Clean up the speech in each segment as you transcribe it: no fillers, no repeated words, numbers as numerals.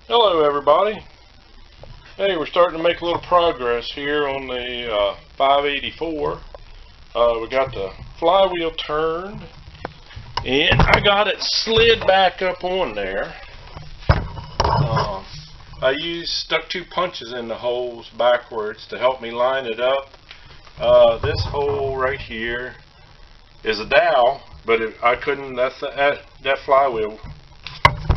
Hello everybody. Hey, we're starting to make a little progress here on the 584. We got the flywheel turned and I got it slid back up on there. I stuck 2 punches in the holes backwards to help me line it up. This hole right here is a dowel, but I couldn't, that flywheel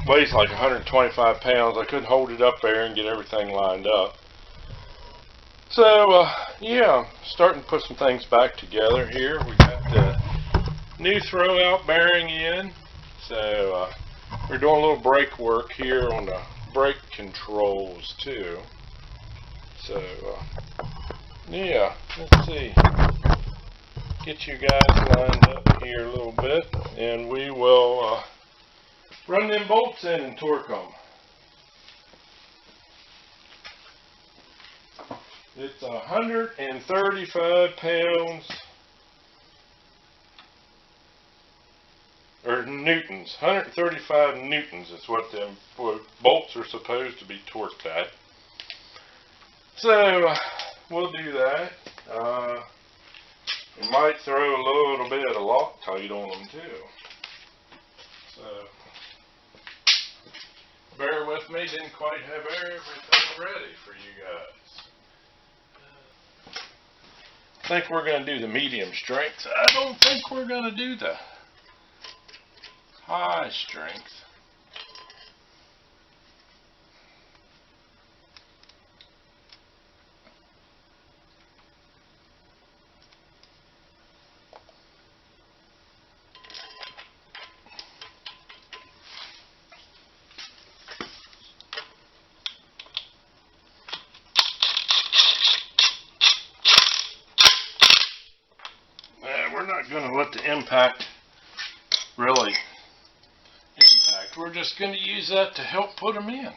weighs like 125 pounds. I couldn't hold it up there and get everything lined up. So, yeah, starting to put some things back together here. We got the new throw-out bearing in. So, we're doing a little brake work here on the brake controls too. So, yeah, let's see. Get you guys lined up here a little bit, and we will run them bolts in and torque them. It's 135 pounds, or newtons. 135 newtons is what them bolts are supposed to be torqued at. So we'll do that. We might throw a little bit of Loctite on them too. So bear with me, didn't quite have everything ready for you guys. I think we're going to do the medium strength. I don't think we're going to do the high strength. We're not going to let the impact really impact. We're just going to use that to help put them in.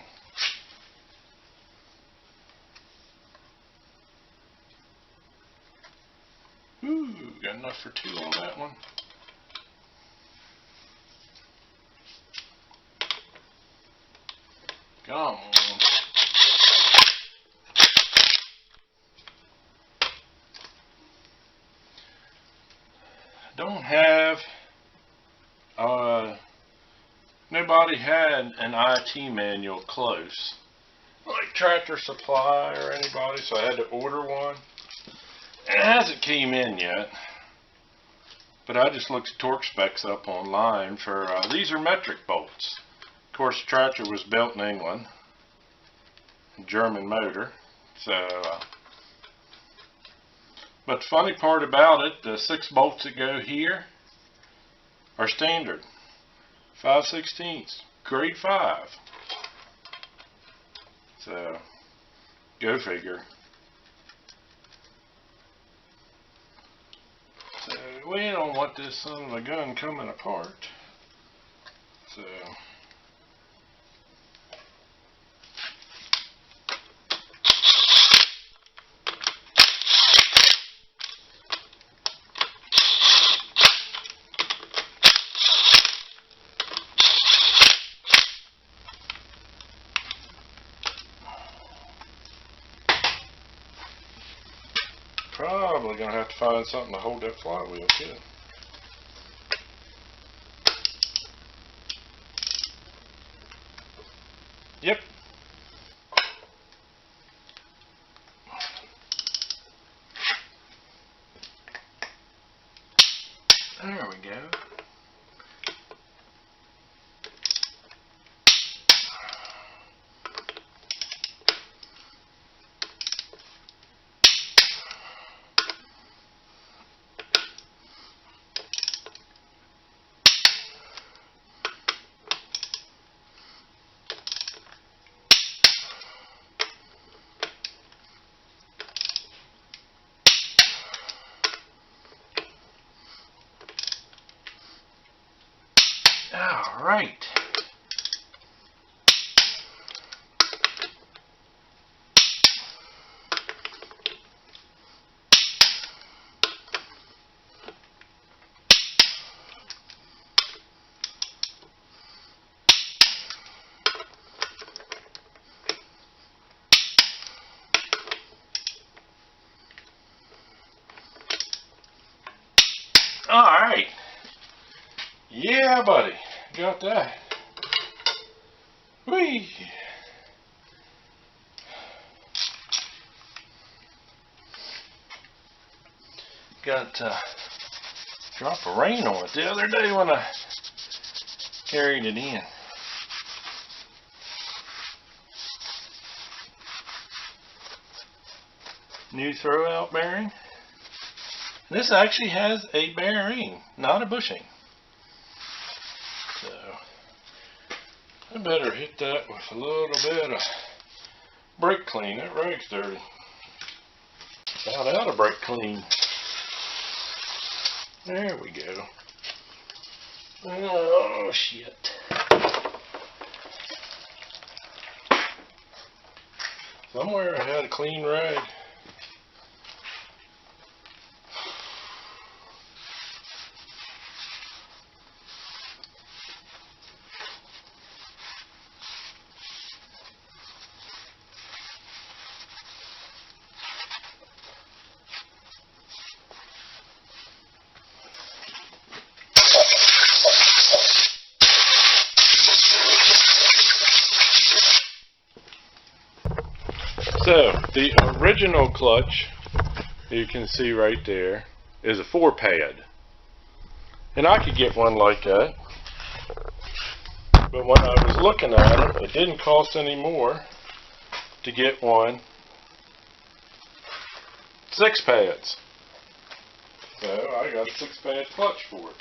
Ooh, got enough for 2 on that one. Come on. Don't have, nobody had an IT manual close, like Tractor Supply or anybody, so I had to order one. It hasn't came in yet, but I just looked torque specs up online for, these are metric bolts. Of course, the tractor was built in England, German motor, so, but the funny part about it, the 6 bolts that go here are standard. 5/16, grade 5. So, go figure. So, we don't want this son of a gun coming apart. So, probably going to have to find something to hold that flywheel too. Yep. There we go. All right. Yeah, buddy. Got that. Whee! Got a drop of rain on it the other day when I carried it in. New throwout bearing. This actually has a bearing, not a bushing. So I better hit that with a little bit of brake clean. That rag's dirty. About out of brake clean. There we go. Oh shit. Somewhere I had a clean rag. So, the original clutch, you can see right there, is a 4-pad. And I could get one like that. But when I was looking at it, it didn't cost any more to get one 6 pads. So I got a 6-pad clutch for it.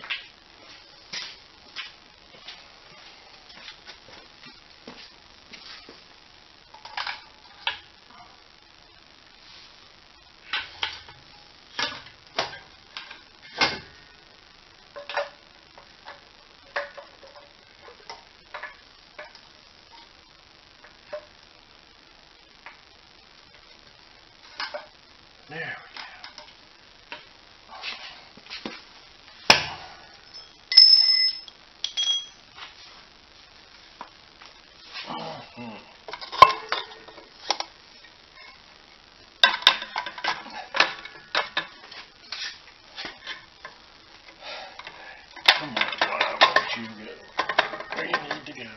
There we go. Come on, I want you to go where you need to go.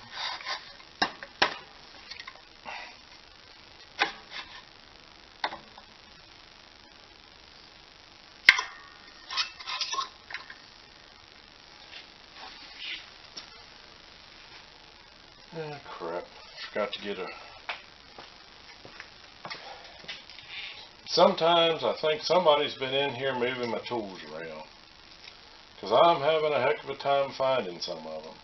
Oh crap, forgot to get a... Sometimes I think somebody's been in here moving my tools around, because I'm having a heck of a time finding some of them.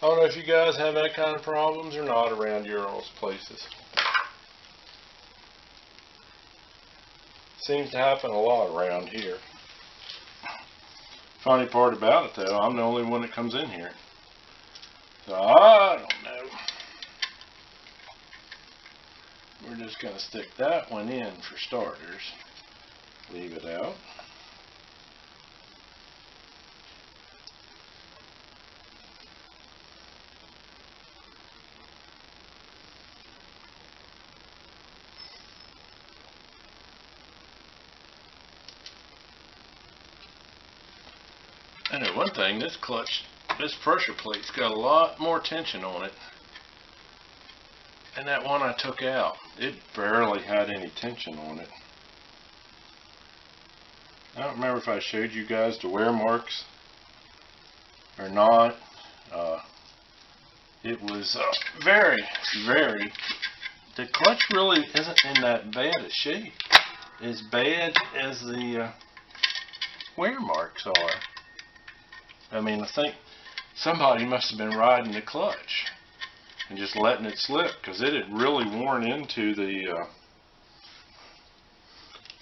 I don't know if you guys have that kind of problems or not around your all's places. Seems to happen a lot around here. Funny part about it though, I'm the only one that comes in here. So I don't know. We're just going to stick that one in for starters. Leave it out. I know one thing, this clutch, this pressure plate's got a lot more tension on it. And that one I took out, it barely had any tension on it. I don't remember if I showed you guys the wear marks or not. It was very, the clutch really isn't in that bad a shape. As bad as the wear marks are. I mean, I think somebody must have been riding the clutch and just letting it slip, because it had really worn into the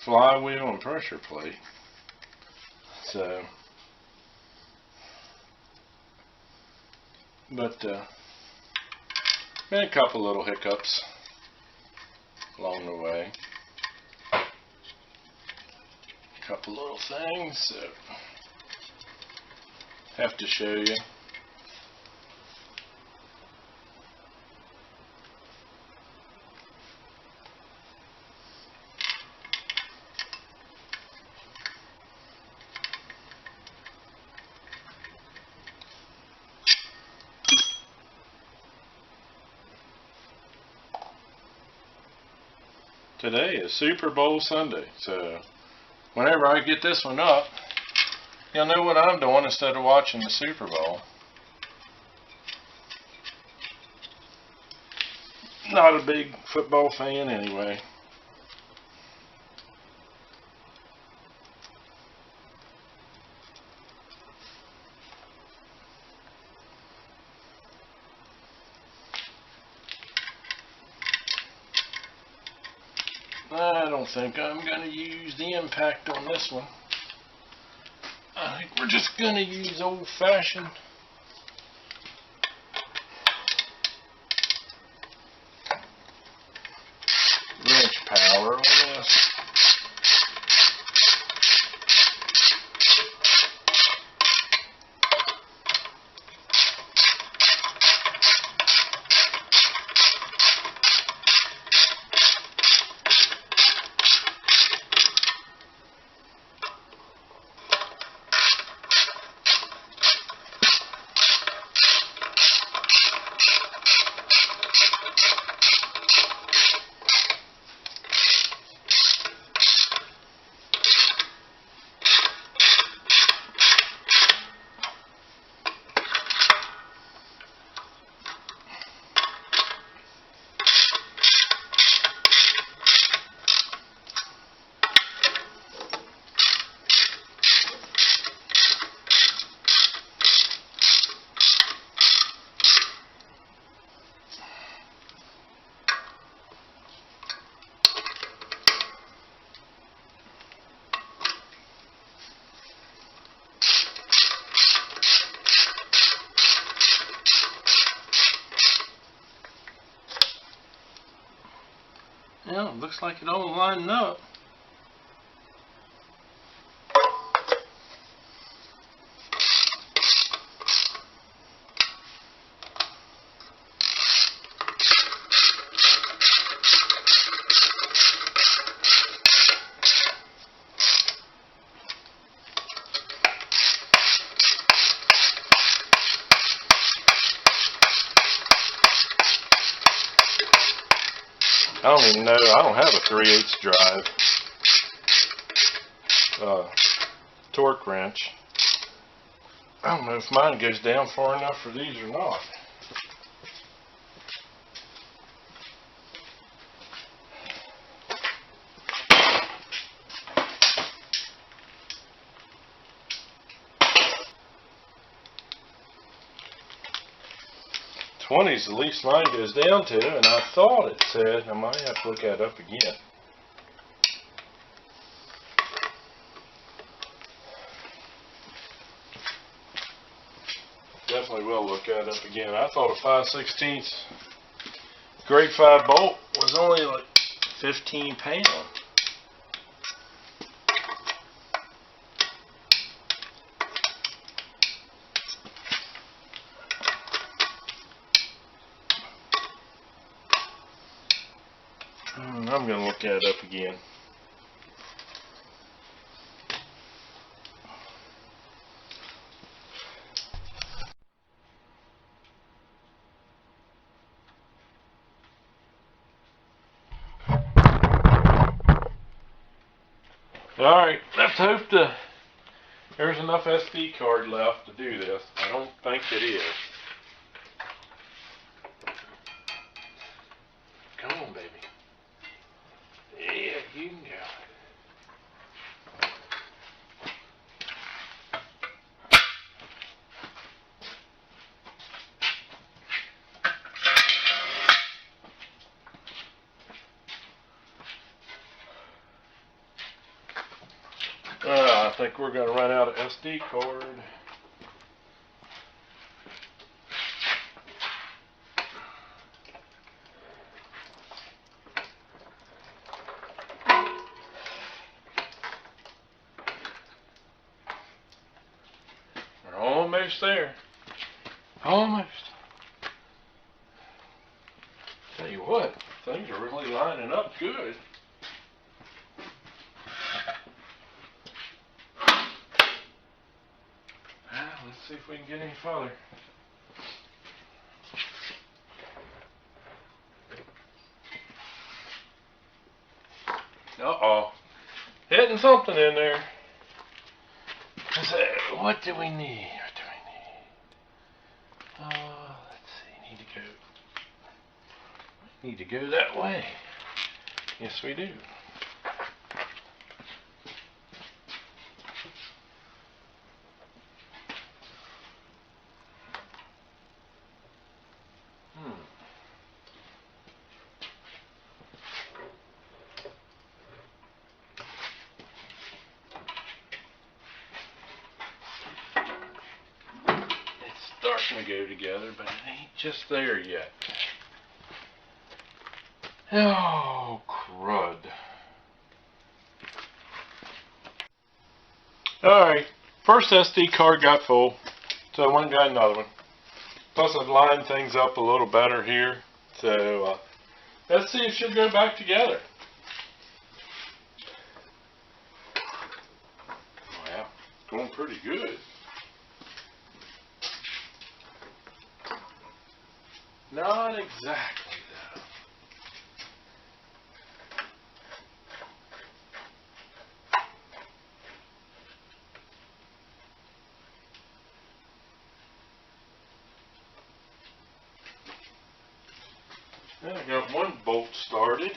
flywheel and pressure plate. So, but been a couple little hiccups along the way. A couple little things, so have to show you. Today is Super Bowl Sunday, so whenever I get this one up, you'll know what I'm doing instead of watching the Super Bowl. Not a big football fan anyway. I don't think I'm going to use the impact on this one. I think we're just going to use old-fashioned wrench power on this. Yeah, it looks like it all lining up. I don't even know, I don't have a 3/8 drive torque wrench. I don't know if mine goes down far enough for these or not. '20's the least mine goes down to, and I thought it said, I might have to look that up again. Definitely will look that up again. I thought a 5/16 grade 5 bolt was only like 15 pounds. I'm going to look that up again. Alright, let's hope there's enough SD card left to do this. I don't think it is. Come on, baby. Yeah, you can go. I think we're going to run out of SD card. We're almost there. Almost. Tell you what, things are really lining up good. Let's see if we can get any farther. Uh-oh. Hitting something in there. So, what do we need? What do we need? Let's see. Need to go that way. Yes, we do. Starting to go together, but it ain't just there yet. Oh, crud. Alright, first SD card got full, so I went and got another one. Plus I've lined things up a little better here, so let's see if she'll go back together. Wow, it's going pretty good. Not exactly, though. I got one bolt started.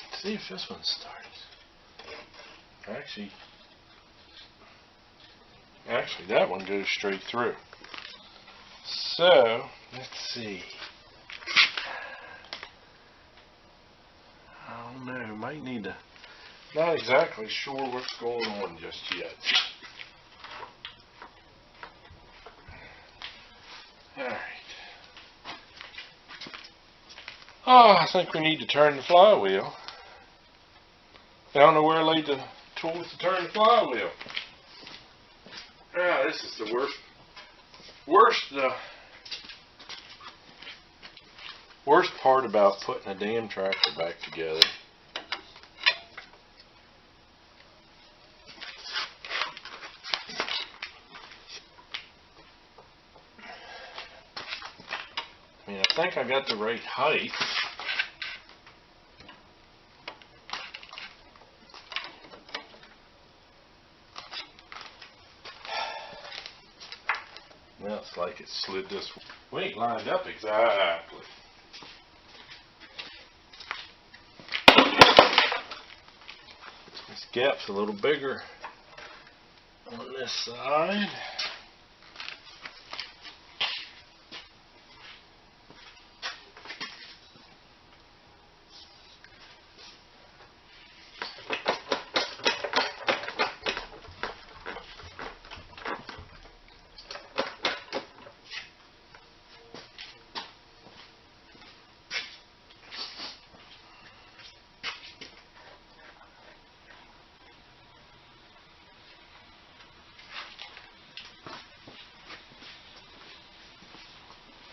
Let's see if this one starts. Actually, that one goes straight through. So, let's see. I don't know, might need to, not exactly sure what's going on just yet. Alright. Oh, I think we need to turn the flywheel. I don't know where I laid the tools to turn the flywheel. Ah, this is the worst part about putting a damn tractor back together. I mean, I think I got the right height. Well, it's like it slid this way. We ain't lined up exactly. This gap's a little bigger on this side.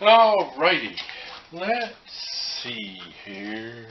Alrighty, let's see here.